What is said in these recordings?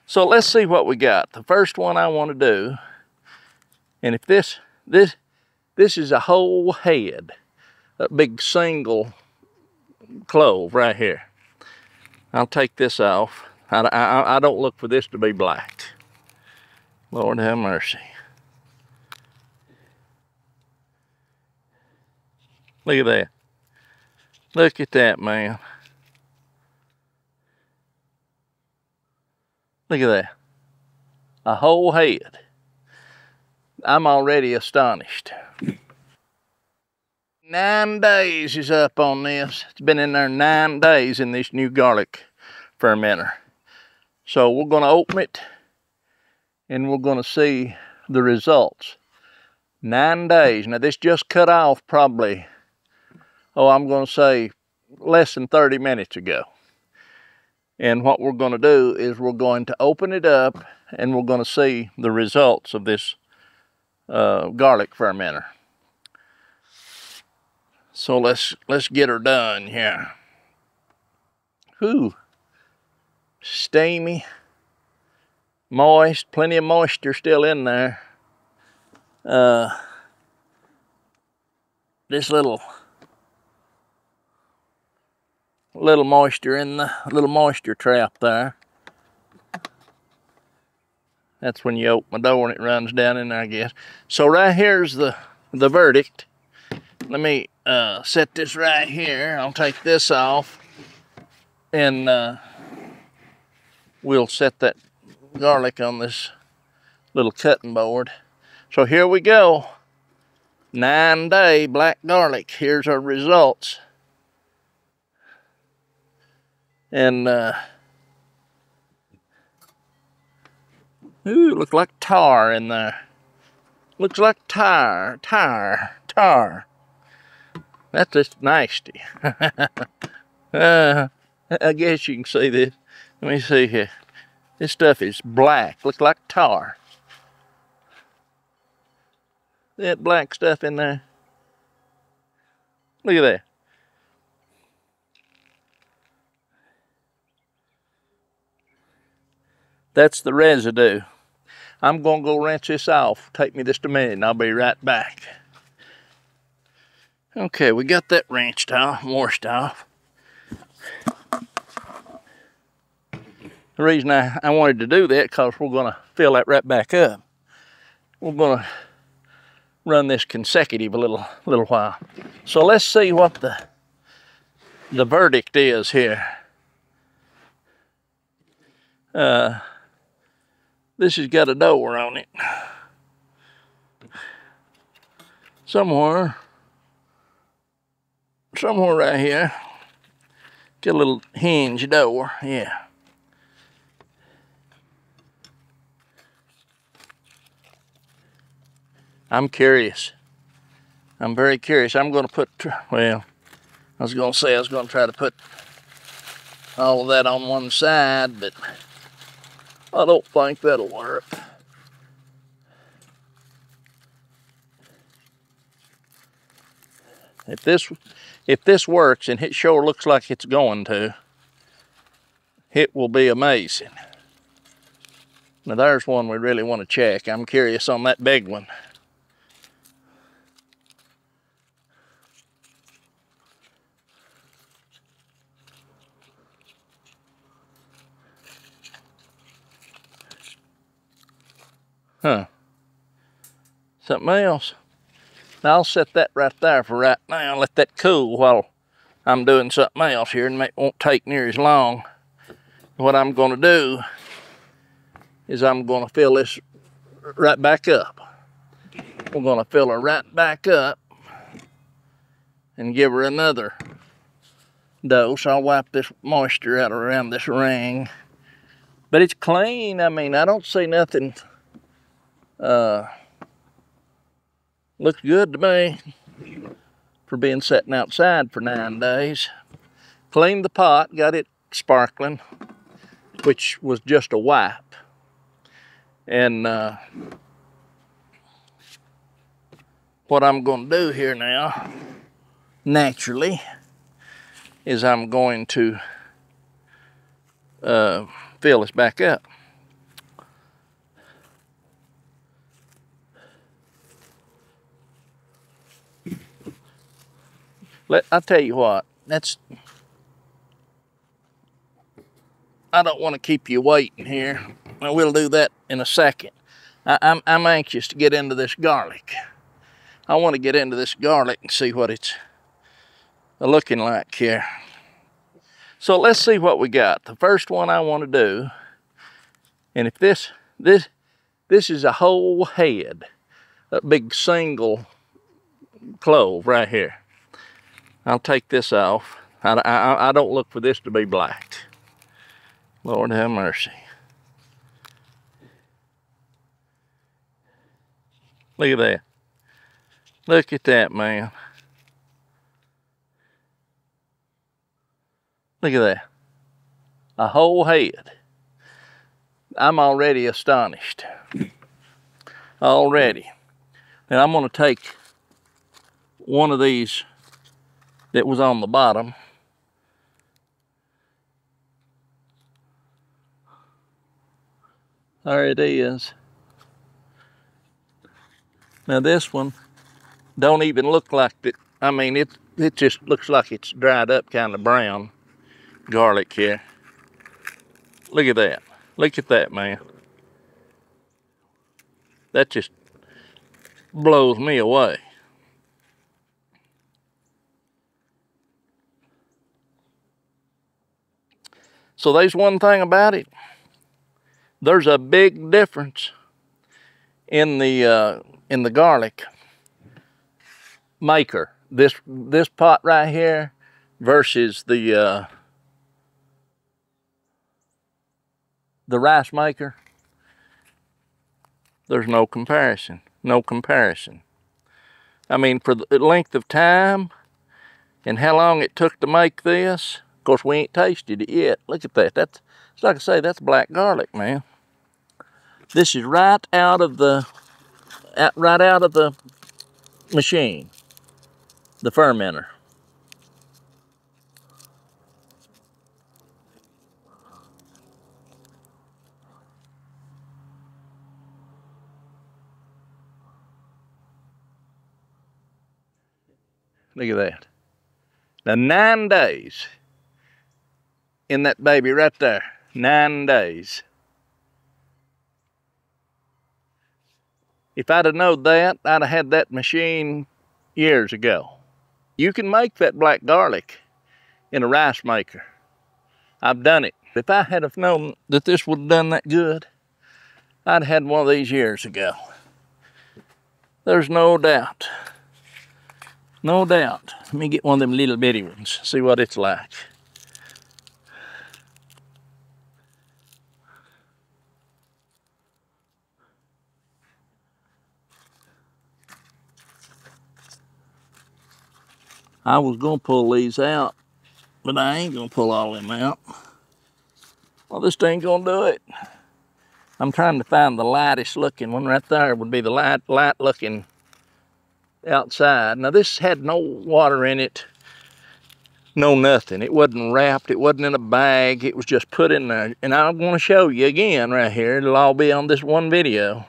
So let's see what we got. The first one I want to do, and if this is a whole head, a big single clove right here. I'll take this off. I don't look for this to be black. Lord have mercy. Look at that. Look at that, man. Look at that. A whole head. I'm already astonished. 9 days is up on this. It's been in there 9 days in this new garlic fermenter. So we're going to open it and we're going to see the results. 9 days. Now this just cut off probably, I'm going to say less than 30 minutes ago. And what we're going to do is we're going to open it up and we're going to see the results of this garlic fermenter. So let's get her done here. Whew. Steamy, moist, plenty of moisture still in there. This little moisture in the little moisture trap there. That's when you open the door and it runs down in there, I guess. So right here's the verdict. Let me set this right here. I'll take this off and we'll set that garlic on this little cutting board. So here we go. 9-day black garlic. Here's our results. And ooh, look like tar in there. Looks like tar. That's just nasty. I guess you can see this. Let me see here. This stuff is black. Looks like tar. That black stuff in there. Look at that. That's the residue. I'm gonna go rinse this off. Take me just a minute and I'll be right back. Okay, we got that rinsed off, washed off. The reason I wanted to do that because we're gonna fill that right back up. We're gonna run this consecutive a little while. So let's see what the verdict is here. This has got a door on it. Somewhere right here. Got a little hinge door, yeah. I'm curious. I'm very curious. I'm gonna put, well, I was gonna say I was gonna try to put all of that on one side, but I don't think that'll work. If this works, and it sure looks like it's going to, it will be amazing. Now there's one we really want to check. I'm curious on that big one. Huh. Something else. Now I'll set that right there for right now. Let that cool while I'm doing something else here, and it won't take near as long. What I'm going to do is I'm going to fill this right back up. We're going to fill her right back up and give her another dose. I'll wipe this moisture out around this ring. But it's clean. I mean, I don't see nothing. Looks good to me for being sitting outside for 9 days. Cleaned the pot, got it sparkling, which was just a wipe. And what I'm going to do here now, naturally, is I'm going to fill this back up. I tell you what, I don't want to keep you waiting here. And we'll do that in a second. I'm anxious to get into this garlic. I want to get into this garlic and see what it's looking like here. So let's see what we got. The first one I want to do, and if this is a whole head, a big single clove right here. I'll take this off. I don't look for this to be black. Lord have mercy. Look at that. Look at that, man. Look at that. A whole head. I'm already astonished. Already. And I'm going to take one of these that was on the bottom. There it is. Now this one don't even look like it. I mean, it just looks like it's dried up, kind of brown garlic here. Look at that. Look at that, man. That just blows me away. So there's one thing about it. There's a big difference in the garlic maker. This pot right here versus the rice maker. There's no comparison. No comparison. I mean, for the length of time and how long it took to make this, of course we ain't tasted it yet. Look at that. That's like I say, that's black garlic, man. This is right out of the machine, the fermenter. Look at that. Now 9 days in that baby right there. 9 days. If I'd have known that, I'd have had that machine years ago. You can make that black garlic in a rice maker. I've done it. If I had have known that this would have done that good, I'd have had one of these years ago. There's no doubt. No doubt. Let me get one of them little bitty ones, see what it's like. I was gonna pull these out, but I ain't gonna pull all them out. Well, this ain't gonna do it. I'm trying to find the lightest looking one. Right there would be the light looking outside. Now this had no water in it, no nothing. It wasn't wrapped, it wasn't in a bag, it was just put in there. And I'm gonna show you again right here. It'll all be on this one video.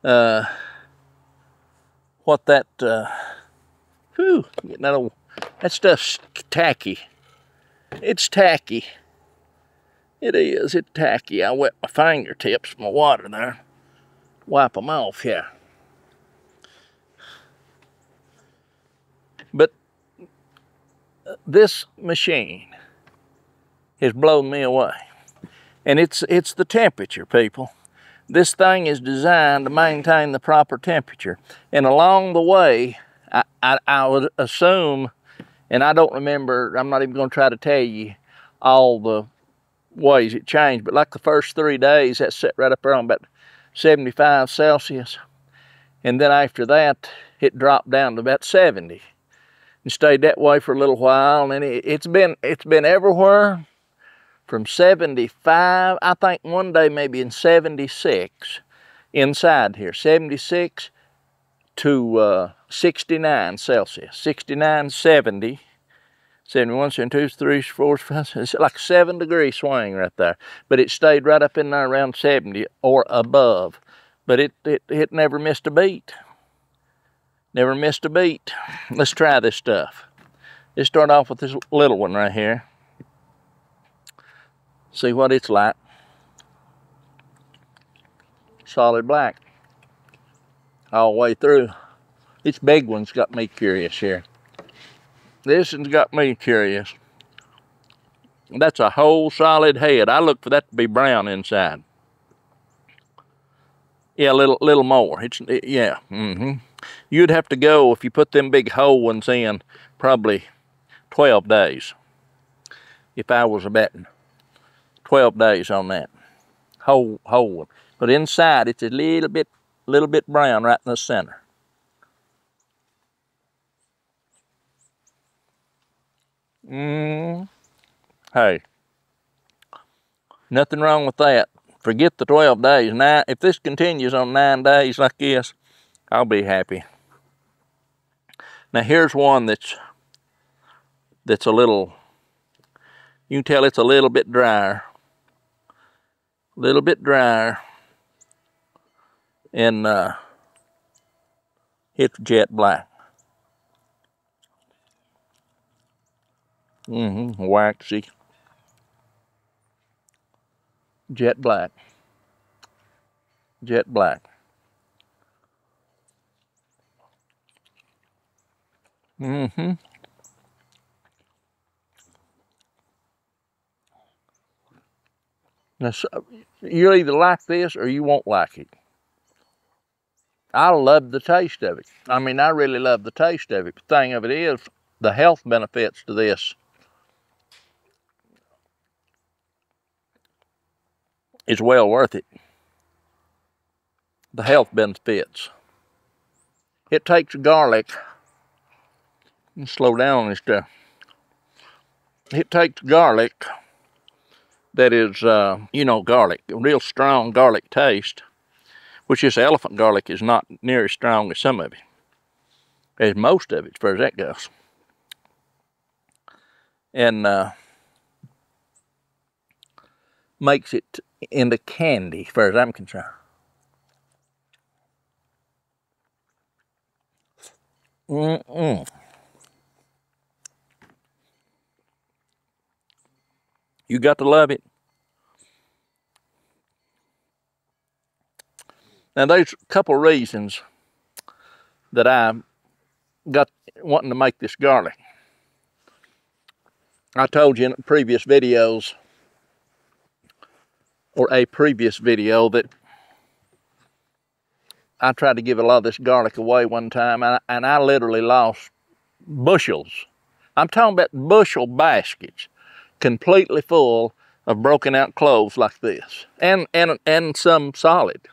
What that, whew, getting that old, that stuff's tacky. It's tacky. It is, it's tacky. I wet my fingertips with my water there. Wipe them off here. But this machine has blown me away. And it's the temperature, people. This thing is designed to maintain the proper temperature. And along the way, I would assume, and I don't remember, I'm not even going to try to tell you all the ways it changed, but like the first 3 days, that set right up there on about 75 Celsius. And then after that, it dropped down to about 70. And stayed that way for a little while. And it's been everywhere from 75, I think one day maybe in 76 inside here, 76 to 69 Celsius, 69, 70, 71, 72, 73, 74, 75, it's like a 7-degree swing right there. But it stayed right up in there around 70 or above. But it never missed a beat. Never missed a beat. Let's try this stuff. Let's start off with this little one right here. See what it's like. Solid black. All the way through. This big one's got me curious here. This one's got me curious. That's a whole solid head. I look for that to be brown inside. Yeah, a little more. Yeah. You'd have to go, if you put them big whole ones in, probably 12 days. If I was a betting. 12 days on that. Whole one. But inside, it's a little bit brown right in the center. Hey, nothing wrong with that. Forget the 12 days. Now, if this continues on 9 days like this, I'll be happy. Now, here's one that's a little, you can tell it's a little bit drier. A little bit drier. And it's jet black. Waxy. Jet black. Jet black. Now, so, you'll either like this or you won't like it. I love the taste of it. I mean, I really love the taste of it. The thing of it is, the health benefits to this is well worth it. The health benefits. It takes garlic. Let's slow down on this stuff. It takes garlic that is, you know, garlic, a real strong garlic taste, which this elephant garlic is not near as strong as some of it, as most of it, as far as that goes. And makes it into candy, as far as I'm concerned. You got to love it. Now, there's a couple reasons that I got wanting to make this garlic. I told you in previous videos, or a previous video, that I tried to give a lot of this garlic away one time, and I literally lost bushels. I'm talking about bushel baskets, completely full of broken out cloves like this, and some solid.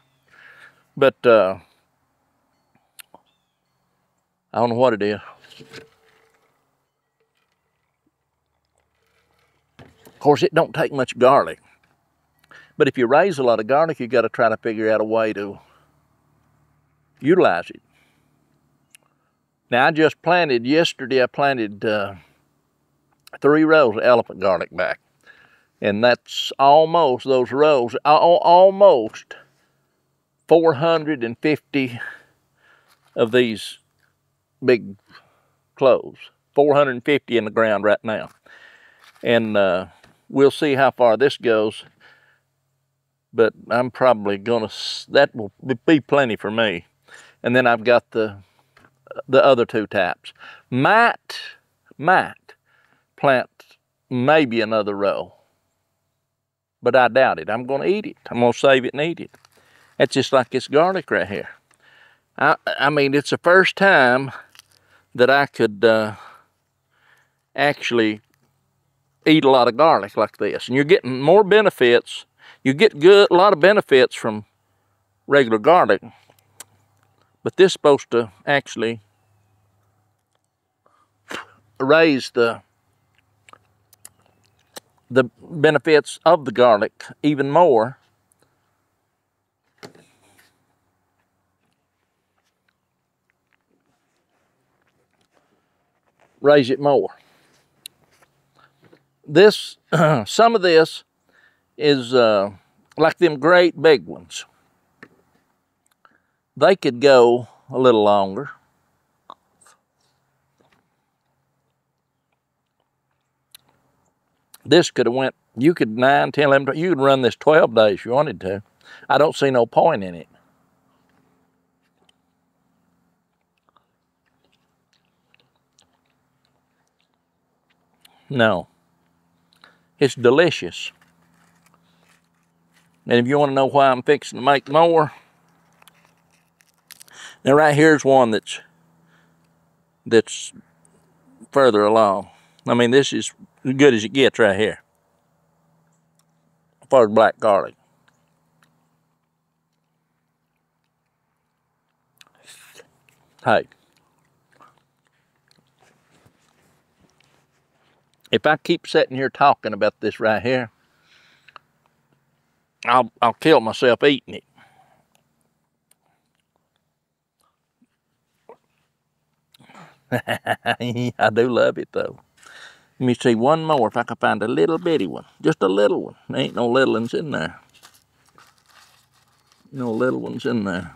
But I don't know what it is. Of course, it don't take much garlic. But if you raise a lot of garlic, you got to try to figure out a way to utilize it. Now, I just planted, yesterday I planted 3 rows of elephant garlic back. And that's almost, those rows, almost 450 of these big cloves. 450 in the ground right now. And we'll see how far this goes. But I'm probably gonna, that will be plenty for me. And then I've got the other 2 taps. Might plant maybe another row. But I doubt it. I'm gonna eat it. I'm gonna save it and eat it. That's just like this garlic right here. I mean, it's the first time that I could actually eat a lot of garlic like this. And you're getting more benefits. You get a lot of benefits from regular garlic. But this is supposed to actually raise the benefits of the garlic even more. Raise it more. This, some of this is like them great big ones. They could go a little longer. This could have went, you could 9, 10, 11, you could run this 12 days if you wanted to. I don't see no point in it. No. It's delicious. And if you want to know why I'm fixing to make more, now right here's one that's further along. I mean, this is as good as it gets right here, as far as black garlic. Hey, if I keep sitting here talking about this right here, I'll kill myself eating it. I do love it though. Let me see one more if I can find a little bitty one. Just a little one. There ain't no little ones in there. No little ones in there.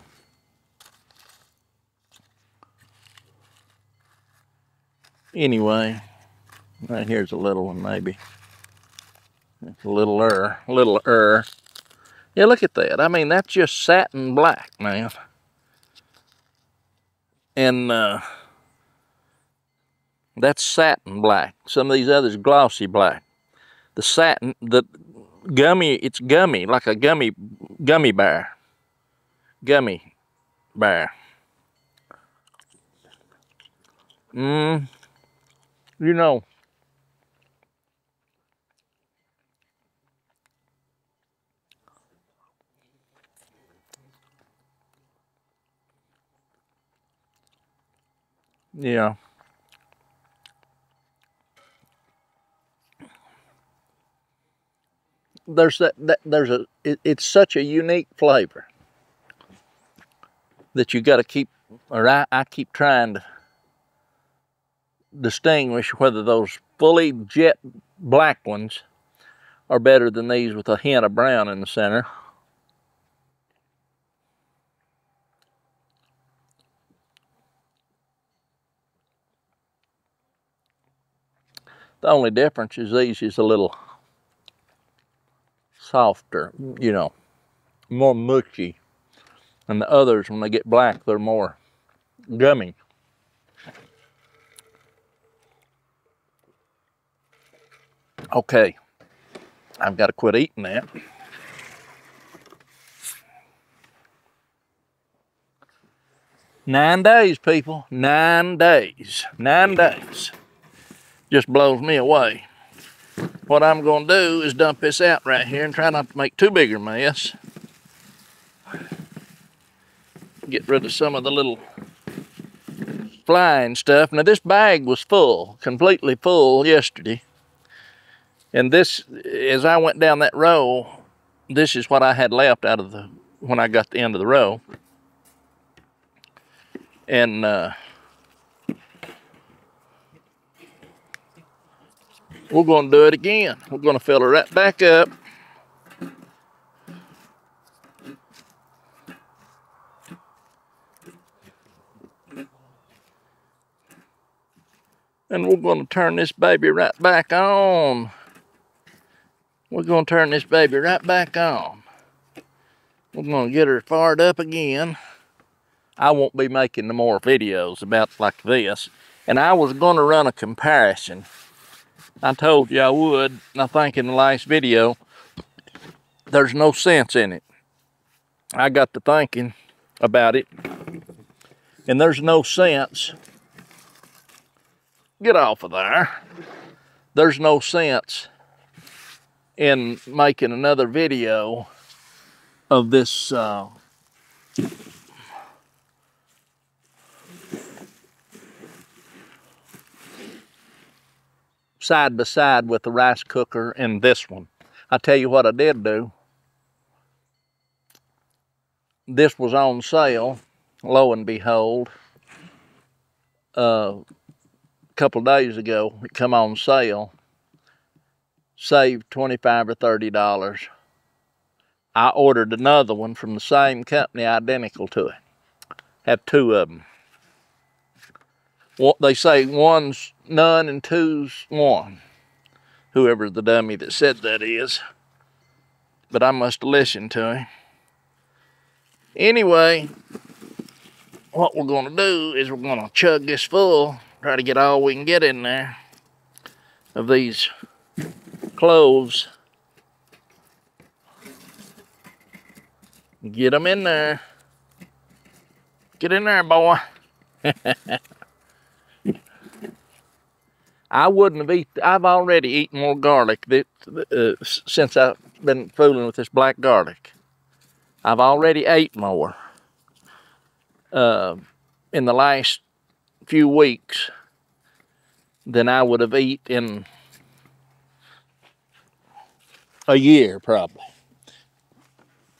Anyway, right here's a little one maybe. It's a littler. Yeah, look at that. I mean, that's just satin black, man. And that's satin black. Some of these others glossy black. The satin, the gummy, it's gummy, like a gummy bear. Gummy bear. You know, yeah. It's such a unique flavor that you got to keep, or I keep trying to distinguish whether those fully jet black ones are better than these with a hint of brown in the center. The only difference is these is a little softer, you know, more mushy. And the others, when they get black, they're more gummy. Okay, I've got to quit eating that. Nine days, people. 9 days. 9 days. Just blows me away. What I'm going to do is dump this out right here and try not to make too big a mess. Get rid of some of the little flying stuff. Now this bag was full, completely full yesterday. And this, as I went down that row, this is what I had left out of the, when I got to the end of the row. And we're going to do it again. We're going to fill it right back up. And we're going to turn this baby right back on. We're going to turn this baby right back on. We're going to get her fired up again. I won't be making no more videos about like this. And I was going to run a comparison. I told you I would. I think in the last video, there's no sense in it. I got to thinking about it. And there's no sense. Get off of there. There's no sense in making another video of this side by side with the rice cooker and this one. I tell you what I did do. This was on sale, lo and behold. A couple of days ago, it come on sale. Saved $25 or $30. I ordered another one from the same company, identical to it. Have 2 of them. They say one's none and two's one. whoever the dummy that said that is. But I must have listened to him. Anyway, what we're going to do is we're going to chug this full, try to get all we can get in there of these cloves. Get them in there. Get in there, boy. I wouldn't have eaten. I've already eaten more garlic since I've been fooling with this black garlic. I've already ate more in the last few weeks than I would have eaten in a year, probably.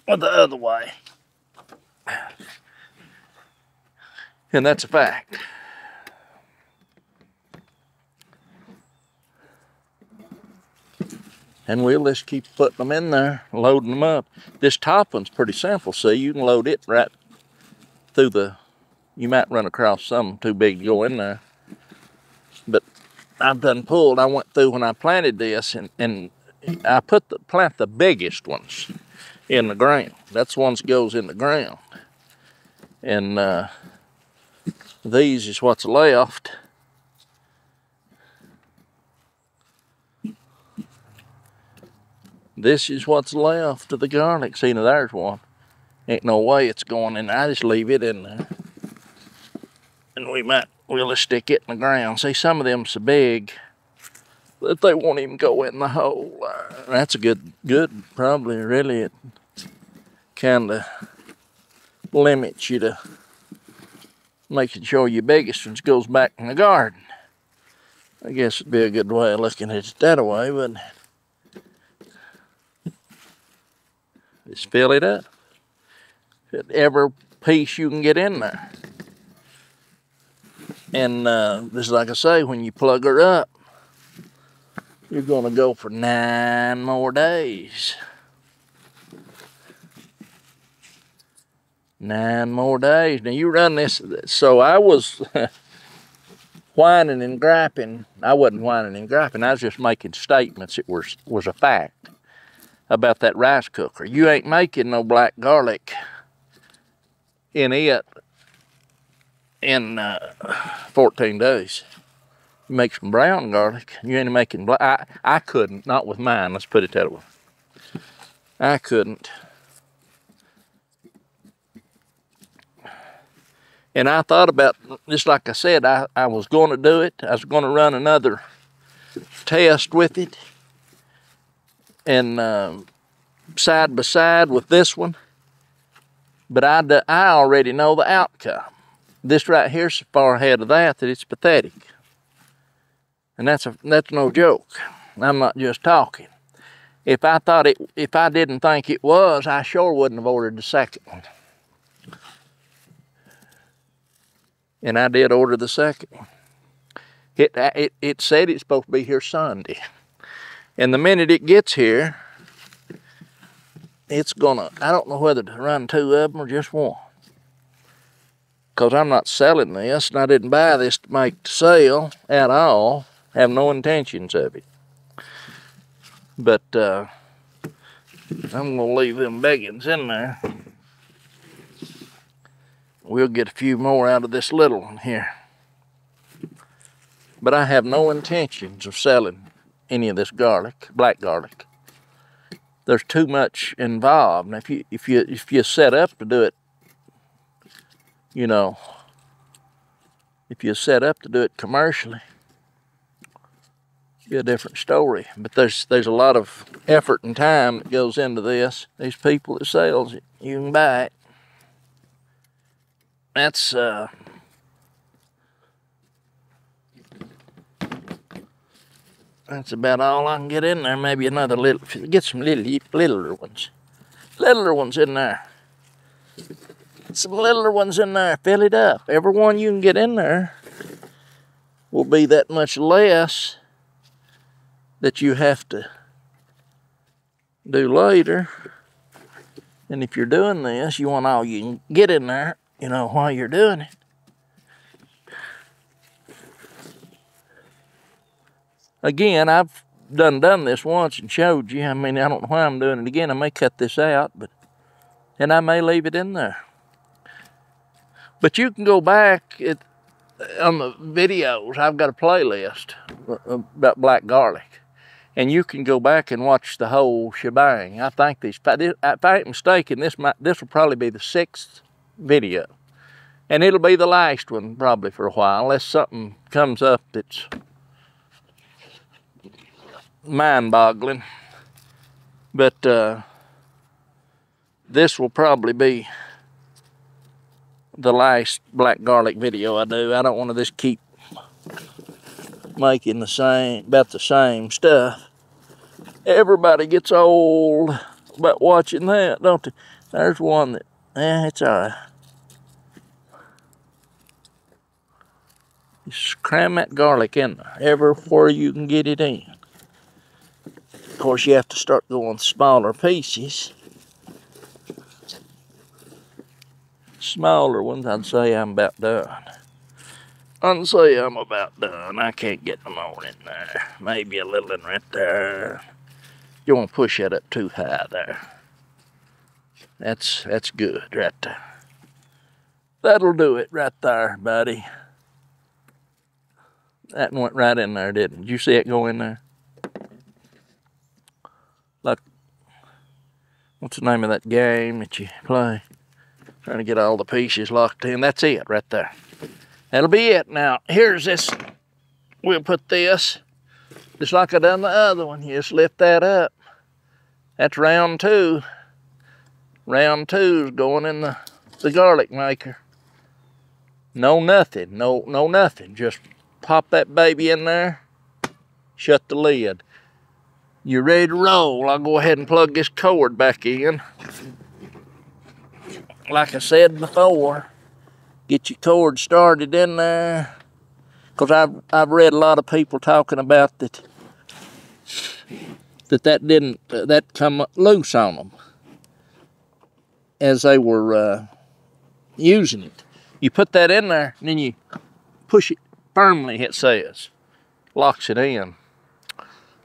Or the other way. And that's a fact. And we'll just keep putting them in there, loading them up. This top one's pretty simple. See, you can load it right through the, you might run across something too big to go in there. But I've done pulled, I went through when I planted this and I plant the biggest ones in the ground. That's the ones that goes in the ground. And these is what's left. This is what's left of the garlic. See, now there's one. Ain't no way it's going in there. I just leave it in there. And we'll just stick it in the ground. See, some of them so big that they won't even go in the hole. That's a good, probably, really. It kind of limits you to making sure your biggest ones goes back in the garden. I guess it'd be a good way of looking at it that way, but just fill it up. Every piece you can get in there. And just like I say, when you plug her up, you're going to go for 9 more days. 9 more days. Now you run this. So I was whining and griping. I wasn't whining and griping. I was just making statements. It was a fact about that rice cooker. You ain't making no black garlic in it in 14 days. You make some brown garlic. You ain't making black. I couldn't, not with mine. Let's put it that way. I couldn't. And I thought about, just like I said, I was going to do it. I was going to run another test with it. And side by side with this one. But I already know the outcome. This right here's so far ahead of that it's pathetic. And that's no joke. I'm not just talking. If I didn't think it was, I sure wouldn't have ordered the second one. And I did order the second one. It said it's supposed to be here Sunday. And the minute it gets here, it's gonna, I don't know whether to run 2 of them or just 1. Because I'm not selling this, and I didn't buy this to make the sale at all. Have no intentions of it. But I'm gonna leave them biggins in there. We'll get a few more out of this little one here. But I have no intentions of selling any of this garlic, black garlic. There's too much involved. And if you set up to do it, you know, if you set up to do it commercially, it'd be a different story. But there's a lot of effort and time that goes into this. These people that sells it, you can buy it. That's about all I can get in there. Maybe another little, get some littler ones. Littler ones in there. Some littler ones in there, fill it up. Every one you can get in there will be that much less that you have to do later. And if you're doing this, you want all you can get in there, you know, while you're doing it. Again, done this once and showed you. I mean, I don't know why I'm doing it again. I may cut this out, and I may leave it in there. But you can go back on the videos. I've got a playlist about black garlic, and you can go back and watch the whole shebang. I think if I ain't mistaken, this will probably be the 6th video, and it'll be the last one probably for a while, unless something comes up that's mind-boggling. But this will probably be the last black garlic video I do. I don't want to just keep making about the same stuff. Everybody gets old about watching that, don't they? There's one that, it's all right. Just cram that garlic in there, everywhere you can get it in. Of course, you have to start going smaller pieces. Smaller ones, I'd say I'm about done. I'd say I'm about done. I can't get them all in there. Maybe a little in right there. You won't push that up too high there. That's good right there. That'll do it right there, buddy. That went right in there, didn't it? Did you see it go in there? Look, what's the name of that game that you play? Trying to get all the pieces locked in. That's it right there. That'll be it. Now, here's this. We'll put this, just like I done the other one. You just lift that up. That's round 2. Round 2 is going in the garlic maker. No nothing. No nothing. Just pop that baby in there. Shut the lid. You're ready to roll. I'll go ahead and plug this cord back in. Like I said before, get your cord started in there, because I've read a lot of people talking about that come loose on them as they were using it. You put that in there, and then you push it firmly, it says. Locks it in.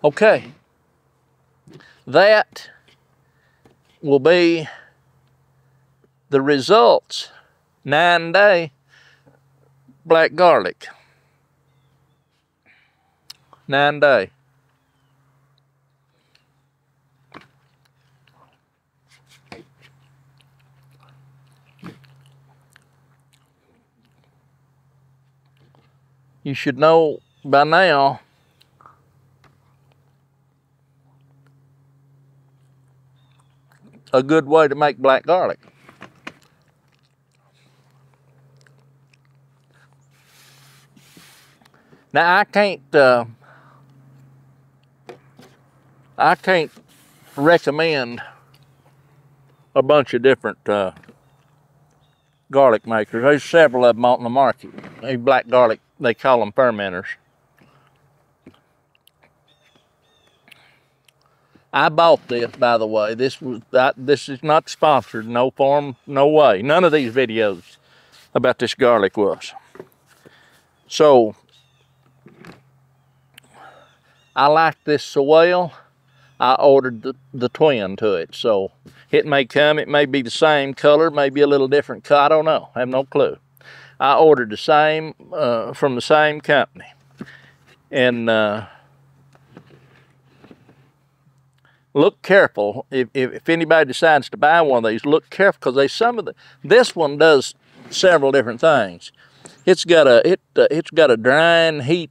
Okay. That will be the results. 9-day black garlic. 9-day. You should know by now a good way to make black garlic. Now I can't recommend a bunch of different garlic makers. There's several of them out in the market. These black garlic, they call them fermenters. I bought this, by the way. This is not sponsored, no form, no way. None of these videos about this garlic was. So I like this so well, I ordered the twin to it. So it may come, it may be the same color, maybe a little different color, I don't know, I have no clue. I ordered the same, from the same company. And look careful, if anybody decides to buy one of these, look careful, because this one does several different things. It's got a drying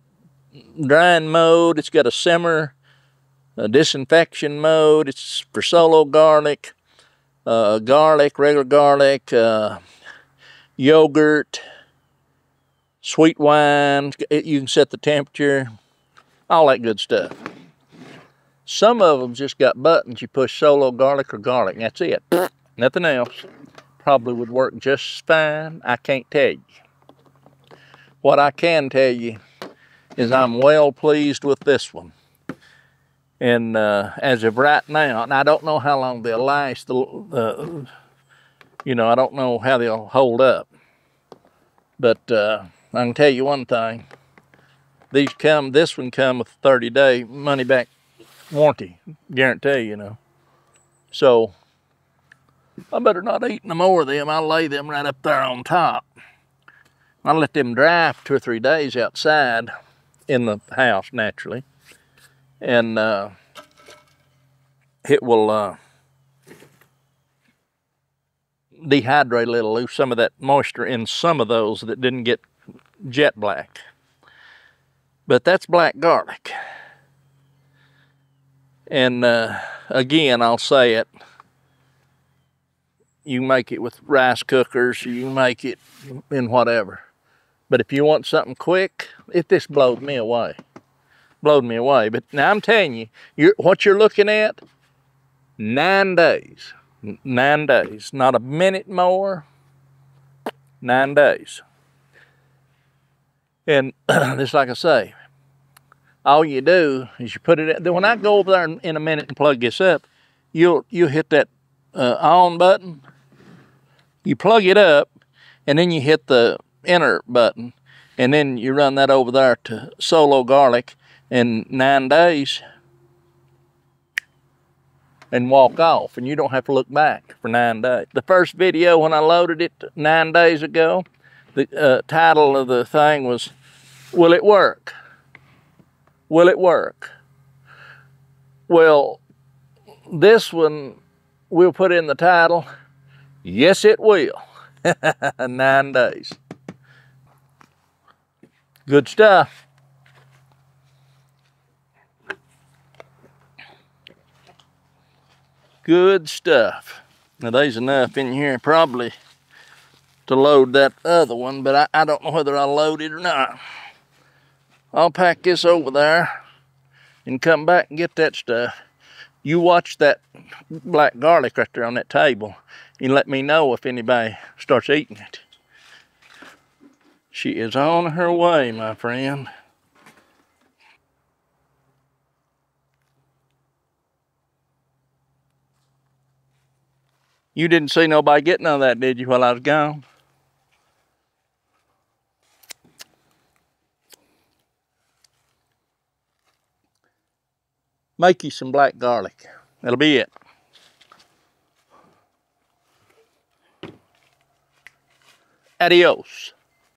mode, it's got a simmer, a disinfection mode, it's for solo garlic, regular garlic, yogurt, sweet wine, you can set the temperature, all that good stuff. Some of them just got buttons, you push solo garlic or garlic, and that's it. Nothing else. Probably would work just fine, I can't tell you. What I can tell you is I'm well pleased with this one. And as of right now, and I don't know how long they'll last, you know, I don't know how they'll hold up. But I can tell you one thing, this one come with a 30-day money-back warranty, guarantee, you know. So I better not eat no more of them. I'll lay them right up there on top. I'll let them dry for 2 or 3 days outside in the house naturally. And it will dehydrate a little, lose some of that moisture in some of those that didn't get jet black. But that's black garlic. And again, I'll say it, you make it with rice cookers, you make it in whatever. But if you want something quick, this blowed me away. Blowed me away. But now I'm telling you, what you're looking at, 9 days. 9 days. Not a minute more. 9 days. And just like I say, all you do is you put it in. When I go over there in a minute and plug this up, you'll hit that on button. You plug it up, and then you hit the enter button, and then you run that over there to solo garlic in 9 days and walk off, and you don't have to look back for 9 days. The first video when I loaded it 9 days ago, the title of the thing was, "Will it work? Will it work?" Well, this one, we'll put in the title, "Yes, it will." 9 days. Good stuff. Good stuff. Now there's enough in here probably to load that other one, but I don't know whether I'll load it or not. I'll pack this over there and come back and get that stuff. You watch that black garlic right there on that table and let me know if anybody starts eating it. She is on her way, my friend. You didn't see nobody get none of that, did you, while I was gone? Make you some black garlic. That'll be it. Adios.